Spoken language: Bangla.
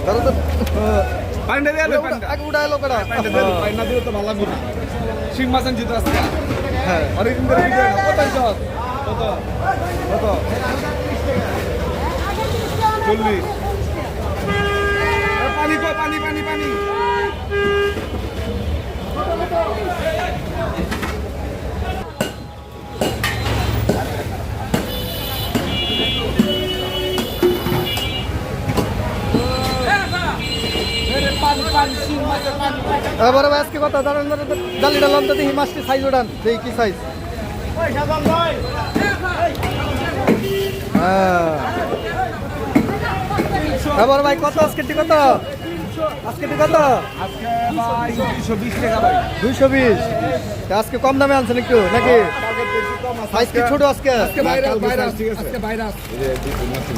তারা তো পান্ডা দিয়ে আগে উঠা এলো কটা পান্ডা দিলে তো ভালো লাগবে না শিং মাছ আনছি তো আজকে হ্যাঁ অনেকদিন ধরে ভিডিও না কত আনছ কত কত 40 পানি কো পানি পানি পানি এবারে ভাই আজকে কথা দাঁড়ান জালিটা লমটা দেখি মাছটি সাইজ ওঠান দেখি কি সাইজ হ্যাঁ এবার ভাই কত আজকেটি কত আজকেটি কত আজকে ভাই 220 টাকা ভাই 220 আজকে কম দামে আনছেন একটু নাকি কালকে বেশি কম আছে সাইজ কি ছোট আজকে আজকে ভাইরাস ঠিক আছে আজকে ভাইরাস এই যে 2 মাছ ছিল